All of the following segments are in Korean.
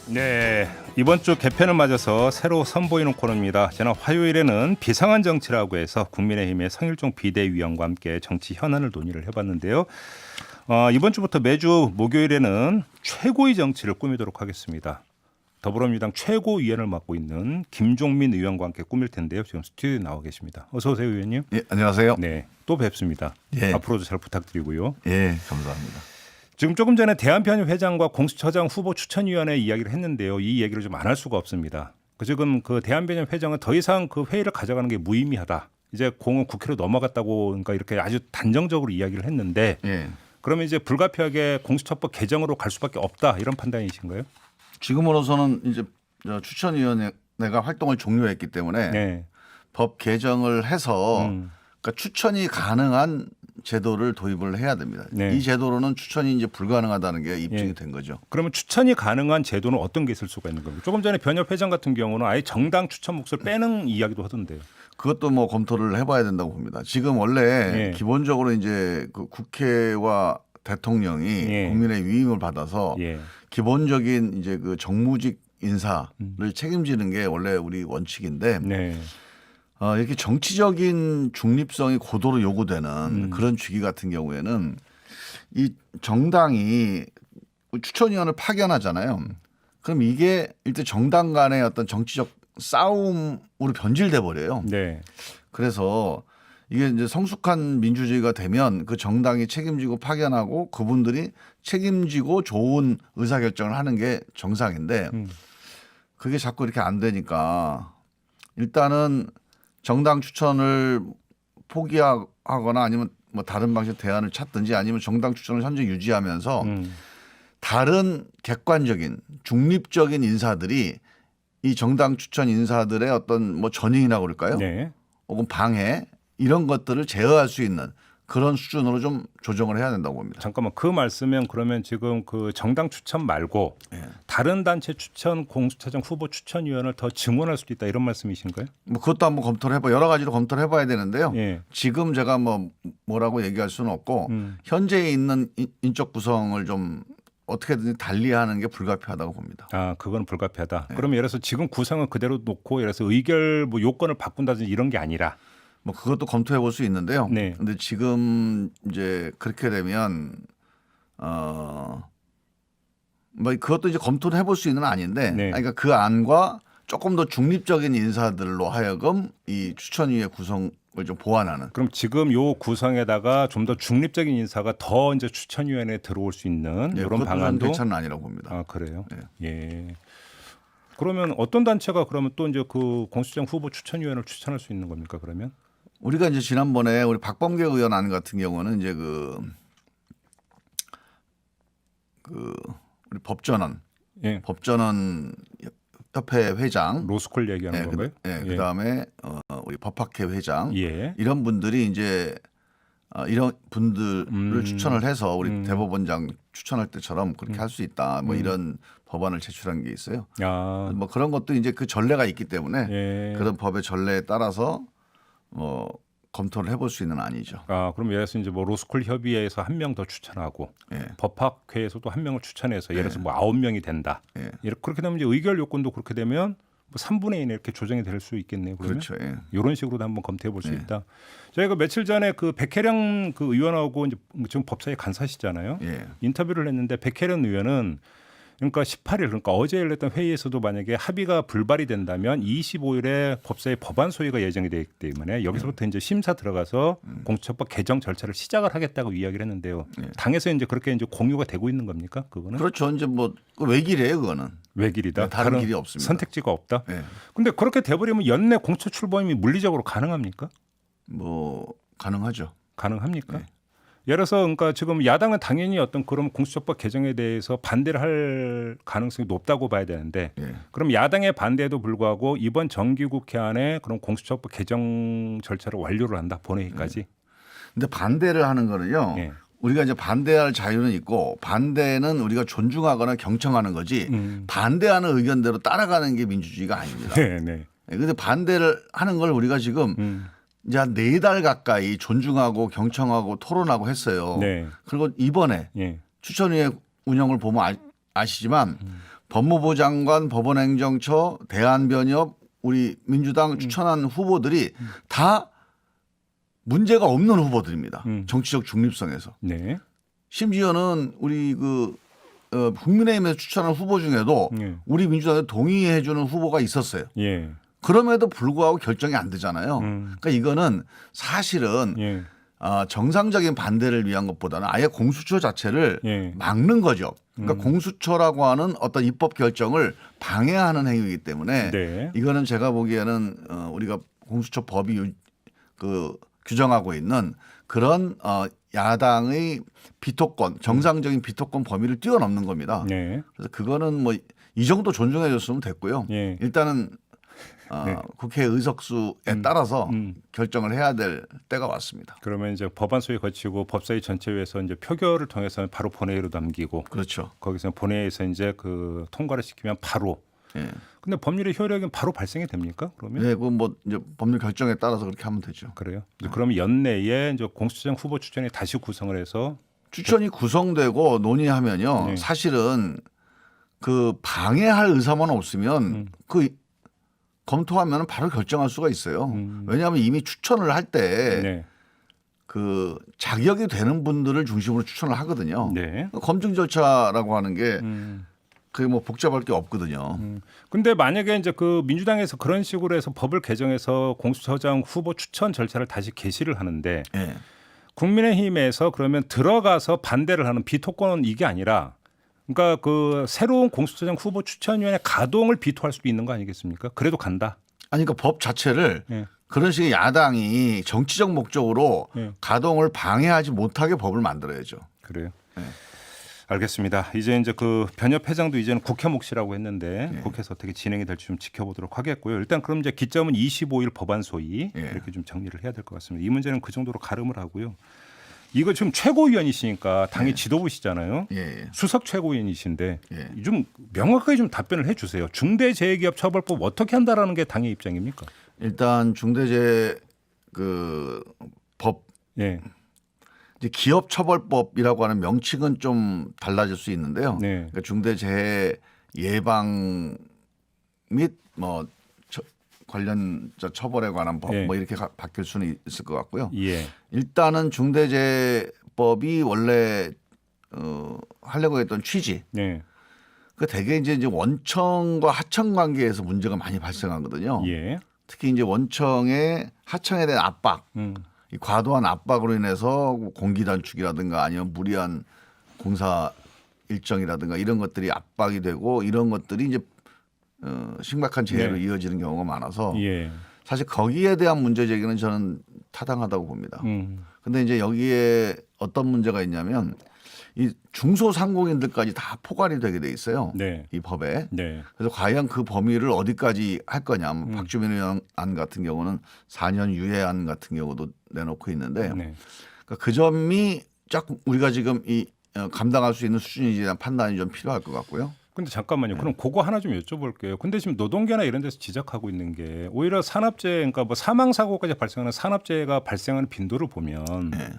네, 이번 주 개편을 맞아서 새로 선보이는 코너입니다. 지난 화요일에는 비상한 정치라고 해서 국민의힘의 성일종 비대위원과 함께 정치 현안을 논의를 해봤는데요. 이번 주부터 매주 목요일에는 최고의 정치를 꾸미도록 하겠습니다. 더불어민주당 최고위원을 맡고 있는 김종민 의원과 함께 꾸밀 텐데요. 지금 스튜디오에 나와 계십니다. 어서 오세요, 의원님. 예, 안녕하세요. 네, 또 뵙습니다. 예. 앞으로도 잘 부탁드리고요. 예, 감사합니다. 지금 조금 전에 대한편협 회장과 공수처장 후보 추천위원회 이야기를 했는데요. 이 얘기를 좀 안 할 수가 없습니다. 지금 그 대한편협 회장은 더 이상 그 회의를 가져가는 게 무의미하다. 이제 공은 국회로 넘어갔다고 그러니까 이렇게 아주 단정적으로 이야기를 했는데 예. 그러면 이제 불가피하게 공수처법 개정으로 갈 수밖에 없다 이런 판단이신가요? 지금으로서는 이제 추천위원회가 활동을 종료했기 때문에 네. 법 개정을 해서 그러니까 추천이 가능한 제도를 도입을 해야 됩니다. 네. 이 제도로는 추천이 이제 불가능하다는 게 입증이 예. 된 거죠. 그러면 추천이 가능한 제도는 어떤 게 있을 수가 있는 겁니까? 조금 전에 변협 회장 같은 경우는 아예 정당 추천 몫을 빼는 이야기도 하던데요. 그것도 뭐 검토를 해봐야 된다고 봅니다. 지금 원래 예. 기본적으로 이제 그 국회와 대통령이 예. 국민의 위임을 받아서 예. 기본적인 이제 그 정무직 인사를 책임지는 게 원래 우리 원칙인데 네. 이렇게 정치적인 중립성이 고도로 요구되는 그런 주기 같은 경우에는 이 정당이 추천위원을 파견하잖아요. 그럼 이게 일단 정당 간의 어떤 정치적 싸움으로 변질돼 버려요. 네. 그래서 이게 이제 성숙한 민주주의가 되면 그 정당이 책임지고 파견하고 그분들이 책임지고 좋은 의사결정을 하는 게 정상인데 그게 자꾸 이렇게 안 되니까 일단은 정당 추천을 포기하거나 아니면 뭐 다른 방식 대안을 찾든지 아니면 정당 추천을 현재 유지하면서 다른 객관적인 중립적인 인사들이 이 정당 추천 인사들의 어떤 뭐 전임이라고 그럴까요? 네. 혹은 방해 이런 것들을 제어할 수 있는 그런 수준으로 좀 조정을 해야 된다고 봅니다. 잠깐만 그 말씀은 그러면 지금 그 정당 추천 말고 다른 단체 추천 공수처장 후보 추천위원을 더 증원할 수도 있다 이런 말씀이신가요? 뭐 그것도 한번 검토를 해봐 여러 가지로 검토를 해봐야 되는데요. 예. 지금 제가 뭐라고 얘기할 수는 없고 현재 있는 인적 구성을 좀 어떻게든 달리하는 게 불가피하다고 봅니다. 아, 그건 불가피하다. 그러면 예를 들어서 지금 구성은 그대로 놓고 예를 들어서 의결 뭐 요건을 바꾼다든지 이런 게 아니라 뭐 그것도 검토해 볼 수 있는데요. 네. 근데 지금 이제 그렇게 되면 뭐 그것도 이제 검토를 해볼 수 있는 아닌데 네. 그러니까 그 안과 조금 더 중립적인 인사들로 하여금 이 추천위의 구성을 좀 보완하는. 그럼 지금 요 구성에다가 좀 더 중립적인 인사가 더 이제 추천위원회에 들어올 수 있는 예, 이런 그것도 방안도 괜찮은 아니라고 봅니다. 아, 그래요? 네. 예. 그러면 어떤 단체가 그러면 또 이제 그 공수처장 후보 추천위원을 추천할 수 있는 겁니까? 그러면? 우리가 이제 지난번에 우리 박범계 의원 안 같은 경우는 이제 그 우리 법전원 예. 협회 회장, 로스쿨 얘기하는 건가요? 그다음에 우리 법학회 회장 예. 이런 분들이 이제 이런 분들을 추천을 해서 우리 대법원장 추천할 때처럼 그렇게 할 수 있다. 뭐 이런 법안을 제출한 게 있어요. 아, 뭐 그런 것도 이제 그 전례가 있기 때문에 예. 그런 법의 전례에 따라서 검토를 해볼 수 있는 안이죠. 아, 그럼 예를 들어서 이제 뭐 로스쿨 협의회에서 한 명 더 추천하고 예. 법학회에서도 한 명을 추천해서 예를 들어서 뭐 9명이 된다. 예. 이렇게 그렇게 되면 이제 의결 요건도 그렇게 되면 뭐 3분의 1 이렇게 조정이 될 수 있겠네요. 그러면 그렇죠. 예. 이런 식으로도 한번 검토해 볼 수 있다. 저희가 며칠 전에 그 백혜령 그 의원하고 이제 지금 법사위 간사시잖아요. 예. 인터뷰를 했는데 백혜령 의원은 그러니까 18일 그러니까 어제 열렸던 회의에서도 만약에 합의가 불발이 된다면 25일에 법사위 법안 소위가 예정이 되기 때문에 여기서부터 이제 심사 들어가서 공수처법 개정 절차를 시작을 하겠다고 이야기를 했는데요. 당에서 이제 그렇게 이제 공유가 되고 있는 겁니까? 그거는 그렇죠. 이제 뭐 외길이에요, 그거는. 외길이다. 네, 다른 길이 없습니다. 선택지가 없다. 예. 근데 그렇게 돼버리면 연내 공수처 출범이 물리적으로 가능합니까? 뭐 가능하죠. 가능합니까? 네. 예를 들어서 그러니까 지금 야당은 당연히 어떤 그런 공수처법 개정에 대해서 반대를 할 가능성이 높다고 봐야 되는데 예. 그럼 야당의 반대에도 불구하고 이번 정기국회 안에 그런 공수처법 개정 절차를 완료를 한다 본회의까지. 근데 반대를 하는 거는요. 예. 우리가 이제 반대할 자유는 있고 반대는 우리가 존중하거나 경청하는 거지 반대하는 의견대로 따라가는 게 민주주의가 아닙니다. 네, 네. 그런데 반대를 하는 걸 우리가 지금 이제 한 4달 가까이 존중하고 경청하고 토론하고 했어요. 네. 그리고 이번에 예. 추천위의 운영을 보면 아시지만 법무부 장관, 법원행정처, 대한변협, 우리 민주당 추천한 후보들이 다 문제가 없는 후보들입니다. 정치적 중립성에서. 네. 심지어는 우리 국민의힘에서 추천한 후보 중에도 예. 우리 민주당에 동의해 주는 후보가 있었어요. 예. 그럼에도 불구하고 결정이 안 되잖아요. 그러니까 이거는 사실은 예. 정상적인 반대를 위한 것보다는 아예 공수처 자체를 예. 막는 거죠. 그러니까 공수처라고 하는 어떤 입법 결정을 방해하는 행위이기 때문에 네. 이거는 제가 보기에는 우리가 공수처 법이 규정하고 있는 그런 야당의 비토권, 정상적인 비토권 범위를 뛰어넘는 겁니다. 네. 그래서 그거는 뭐 이 정도 존중해 줬으면 됐고요. 예. 일단은 네. 국회 의석수에 따라서 결정을 해야 될 때가 왔습니다. 그러면 이제 법안 소위 거치고 법사위 전체회에서 이제 표결을 통해서 바로 본회의로 넘기고 그렇죠. 거기서 본회의에서 이제 그 통과를 시키면 바로. 예. 근데 법률의 효력은 바로 발생이 됩니까? 그러면? 네, 그건 뭐 이제 법률 결정에 따라서 그렇게 하면 되죠. 그래요. 그러면 연내에 이제 공수처장 후보 추천이 다시 구성을 해서 추천이 구성되고 논의하면요, 네. 사실은 그 방해할 의사만 없으면 그 검토하면 바로 결정할 수가 있어요. 왜냐하면 이미 추천을 할 때 네. 그 자격이 되는 분들을 중심으로 추천을 하거든요. 네. 검증 절차라고 하는 게 그게 뭐 복잡할 게 없거든요. 근데 만약에 이제 그 민주당에서 그런 식으로 해서 법을 개정해서 공수처장 후보 추천 절차를 다시 개시를 하는데 예. 국민의힘에서 그러면 들어가서 반대를 하는 비토권은 이게 아니라 그러니까 그 새로운 공수처장 후보 추천위원회 가동을 비토할 수도 있는 거 아니겠습니까? 그래도 간다. 아니 그러니까 법 자체를 예. 그런 식의 야당이 정치적 목적으로 예. 가동을 방해하지 못하게 법을 만들어야죠. 그래요. 네. 알겠습니다. 이제 이제 변협 회장도 이제는 국회 몫이라고 했는데 네. 국회에서 어떻게 진행이 될지 좀 지켜보도록 하겠고요. 일단 그럼 이제 기점은 25일 법안 소위 네. 이렇게 좀 정리를 해야 될 것 같습니다. 이 문제는 그 정도로 가름을 하고요. 이거 지금 최고위원이시니까 당의 지도부시잖아요. 예. 수석 최고위원이신데 예. 좀 명확하게 좀 답변을 해주세요. 중대재해기업처벌법 어떻게 한다라는 게 당의 입장입니까? 일단 중대재해 법 예. 이제 기업처벌법이라고 하는 명칭은 좀 달라질 수 있는데요. 네. 그러니까 중대재해 예방 및 뭐 관련자 처벌에 관한 법 예. 뭐 이렇게 바뀔 수는 있을 것 같고요. 예. 일단은 중대재해법이 원래 하려고 했던 취지. 네. 그 대개 이제 원청과 하청 관계에서 문제가 많이 발생하거든요. 예. 특히 이제 원청의 하청에 대한 압박, 이 과도한 압박으로 인해서 공기 단축이라든가 아니면 무리한 공사 일정이라든가 이런 것들이 압박이 되고 이런 것들이 이제 심각한 재해로 네. 이어지는 경우가 많아서 예. 사실 거기에 대한 문제 제기는 저는 타당하다고 봅니다. 근데 이제 여기에 어떤 문제가 있냐면 이 중소상공인들까지 다 포괄이 되게 돼 있어요. 네. 이 법에. 네. 그래서 과연 그 범위를 어디까지 할 거냐. 박주민 의원 안 같은 경우는 4년 유예안 같은 경우도 내놓고 있는데 네. 그러니까 그 점이 조금 우리가 지금 감당할 수 있는 수준인지에 대한 판단이 좀 필요할 것 같고요. 근데 잠깐만요. 그럼 그거 하나 좀 여쭤볼게요. 근데 지금 노동계나 이런 데서 지적하고 있는 게 오히려 산업재해, 그러니까 뭐 사망 사고까지 발생하는 산업재해가 발생하는 빈도를 보면 네.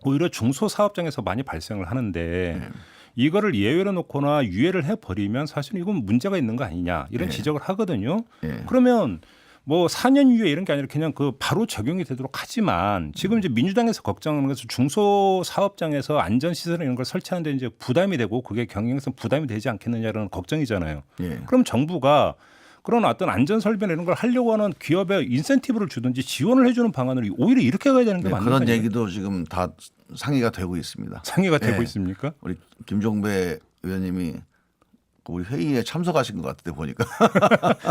오히려 중소사업장에서 많이 발생을 하는데 이거를 예외로 놓거나 유예를 해버리면 사실은 이건 문제가 있는 거 아니냐 이런 지적을 하거든요. 그러면 뭐 4년 유예 이런 게 아니라 그냥 바로 적용이 되도록 하지만 지금 이제 민주당에서 걱정하는 것은 중소사업장에서 안전시설 이런 걸 설치하는데 이제 부담이 되고 그게 경영상 부담이 되지 않겠느냐라는 걱정이잖아요. 그럼 정부가 그런 어떤 안전설비나 이런 걸 하려고 하는 기업에 인센티브를 주든지 지원을 해주는 방안을 오히려 이렇게 가야 되는 게 맞는 그런 거예요. 얘기도 지금 다 상의가 되고 있습니다. 상의가 되고 네. 있습니까? 우리 김종배 의원님이 우리 회의에 참석하신 것 같은데 보니까.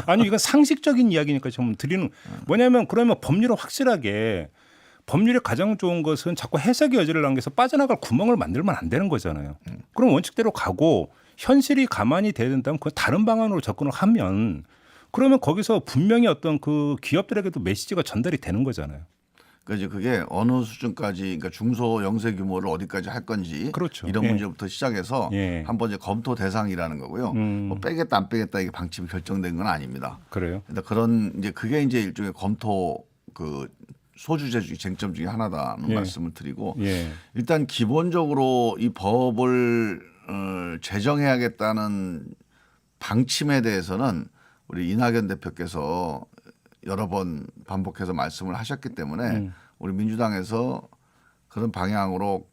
아니 이건 상식적인 이야기니까 좀 드리는 뭐냐면 그러면 법률을 확실하게 법률의 가장 좋은 것은 자꾸 해석의 여지를 남겨서 빠져나갈 구멍을 만들면 안 되는 거잖아요. 그럼 원칙대로 가고 현실이 가만히 돼야 된다면 그 다른 방안으로 접근을 하면 그러면 거기서 분명히 어떤 그 기업들에게도 메시지가 전달이 되는 거잖아요. 그러니까 이제 그게 어느 수준까지 그러니까 중소 영세 규모를 어디까지 할 건지 그렇죠. 이런 예. 문제부터 시작해서 예. 한번 이제 검토 대상이라는 거고요. 뭐 빼겠다 안 빼겠다 이게 방침이 결정된 건 아닙니다. 그래요? 근데 그런 이제 그게 이제 일종의 검토 소주제 쟁점 중에 하나다는 예. 말씀을 드리고 예. 일단 기본적으로 이 법을 제정해야겠다는 방침에 대해서는 우리 이낙연 대표께서 여러 번 반복해서 말씀을 하셨기 때문에 우리 민주당에서 그런 방향으로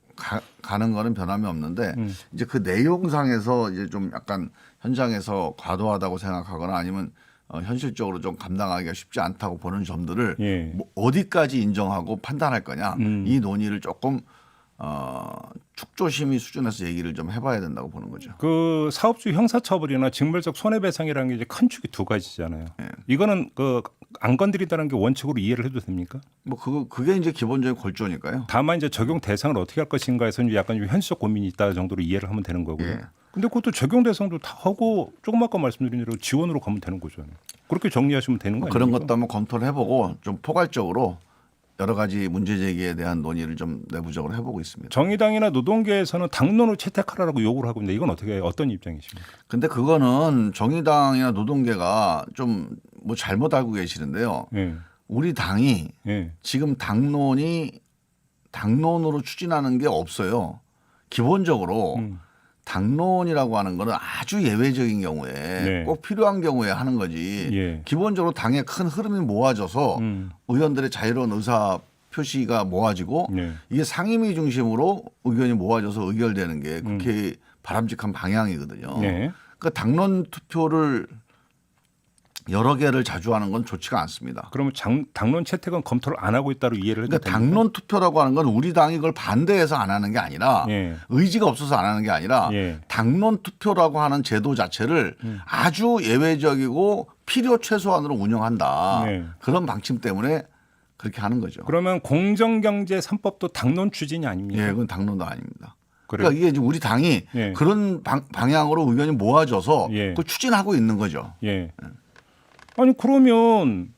가는 거는 변함이 없는데 이제 그 내용상에서 이제 좀 약간 현장에서 과도하다고 생각하거나 아니면 현실적으로 좀 감당하기가 쉽지 않다고 보는 점들을 예. 뭐 어디까지 인정하고 판단할 거냐 이 논의를 조금 축조심의 수준에서 얘기를 좀 해봐야 된다고 보는 거죠. 그 사업주 형사처벌이나 징벌적 손해배상이라는 게 이제 큰 축이 두 가지잖아요. 예. 이거는 그 안 건드린다는 게 원칙으로 이해를 해도 됩니까? 뭐 그게 이제 기본적인 골조니까요. 다만 이제 적용 대상을 어떻게 할 것인가에서 이제 약간 좀 현실적 고민이 있다 정도로 이해를 하면 되는 거고요. 예. 근데 그것도 적용 대상도 다 하고 조금 아까 말씀드린 대로 지원으로 가면 되는 거죠. 그렇게 정리하시면 되는 거 아닙니까? 그런 것도 한번 검토를 해보고 좀 포괄적으로 여러 가지 문제 제기에 대한 논의를 좀 내부적으로 해보고 있습니다. 정의당이나 노동계에서는 당론을 채택하라고 요구를 하고 있는데 이건 어떤 입장이십니까? 근데 그거는 정의당이나 노동계가 좀 뭐 잘못 알고 계시는데요. 예. 우리 당이 예. 지금 당론으로 추진하는 게 없어요. 기본적으로 당론이라고 하는 거는 아주 예외적인 경우에 네. 꼭 필요한 경우에 하는 거지. 예. 기본적으로 당의 큰 흐름이 모아져서 의원들의 자유로운 의사 표시가 모아지고 네. 이게 상임위 중심으로 의견이 모아져서 의결되는 게 국회의 바람직한 방향이거든요. 네. 그러니까 당론 투표를 여러 개를 자주 하는 건 좋지가 않습니다. 그러면 당론 채택은 검토를 안 하고 있다로 이해를 해도 그러니까 됩니까? 당론 투표라고 하는 건 우리 당이 그걸 반대해서 안 하는 게 아니라 예. 의지가 없어서 안 하는 게 아니라 예. 당론 투표라고 하는 제도 자체를 아주 예외적이고 필요 최소한으로 운영한다. 네. 그런 방침 때문에 그렇게 하는 거죠. 그러면 공정경제 3법도 당론 추진이 아닙니까? 예, 그건 당론도 아닙니다. 그래요? 그러니까 이게 이제 우리 당이 예. 그런 방향으로 의견이 모아져서 예. 그걸 추진하고 있는 거죠. 예. 아니 그러면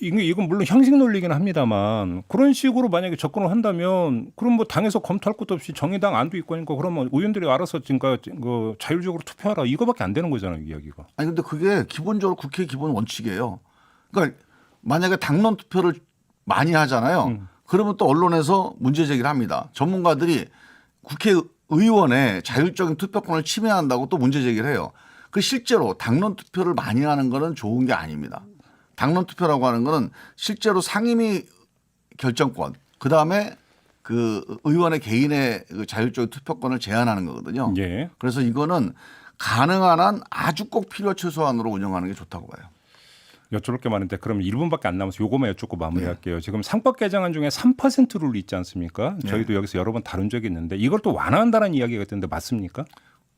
이건 물론 형식 논리긴 합니다만 그런 식으로 만약에 접근을 한다면 그럼 뭐 당에서 검토할 것도 없이 정의당 안도 있고 하니까 그러면 의원들이 알아서 그러니까 그 자율적으로 투표하라 이거밖에 안 되는 거잖아요 이야기가. 아니 근데 그게 기본적으로 국회 기본 원칙이에요. 그러니까 만약에 당론 투표를 많이 하잖아요. 그러면 또 언론에서 문제 제기를 합니다. 전문가들이 국회의원의 자율적인 투표권을 침해한다고 또 문제 제기를 해요. 그 실제로 당론 투표를 많이 하는 거는 좋은 게 아닙니다. 당론 투표라고 하는 거는 실제로 상임위 결정권, 그다음에 그 의원의 개인의 그 자율적인 투표권을 제한하는 거거든요. 예. 그래서 이거는 가능한 한 아주 꼭 필요 최소한으로 운영하는 게 좋다고 봐요. 여쭤볼 게 많은데 그럼 1분밖에 안 남아서 요거만 여쭙고 마무리할게요. 지금 상법 개정안 중에 3% 룰 있지 않습니까? 저희도 여기서 여러 번 다룬 적이 있는데 이걸 또 완화한다는 이야기가 있던데 맞습니까?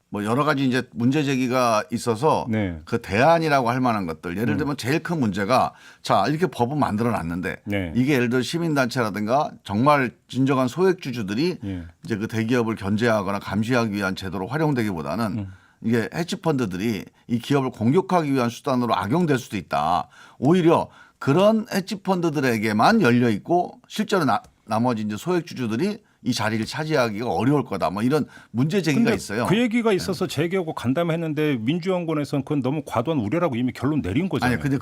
뭐 여러 가지 이제 문제 제기가 있어서 네. 그 대안이라고 할 만한 것들 예를 들면 제일 큰 문제가 자 이렇게 법을 만들어 놨는데 네. 이게 예를 들어 시민단체라든가 정말 진정한 소액주주들이 예. 이제 그 대기업을 견제하거나 감시하기 위한 제도로 활용되기보다는 이게 해치펀드들이 이 기업을 공격하기 위한 수단으로 악용될 수도 있다. 오히려 그런 해치펀드들에게만 열려 있고 실제로 나머지 이제 소액주주들이 이 자리를 차지하기가 어려울 거다. 뭐 이런 문제 제기가 근데 있어요. 그 얘기가 있어서 제기하고 간담했는데 민주연구원에서는 그건 너무 과도한 우려라고 이미 결론 내린 거잖아요. 아니 근데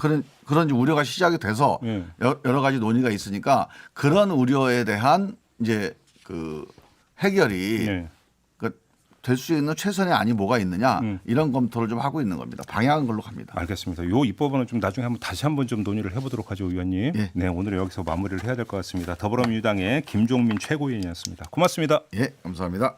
그런 우려가 시작이 돼서 예. 여러 가지 논의가 있으니까 그런 우려에 대한 이제 그 해결이 예. 될 수 있는 최선의 안이 뭐가 있느냐 이런 검토를 좀 하고 있는 겁니다. 방향은 걸로 갑니다. 알겠습니다. 요 입법안은 좀 나중에 다시 한번 좀 논의를 해보도록 하죠, 의원님. 예. 네, 오늘 여기서 마무리를 해야 될 것 같습니다. 더불어민주당의 김종민 최고위원이었습니다. 고맙습니다. 예, 감사합니다.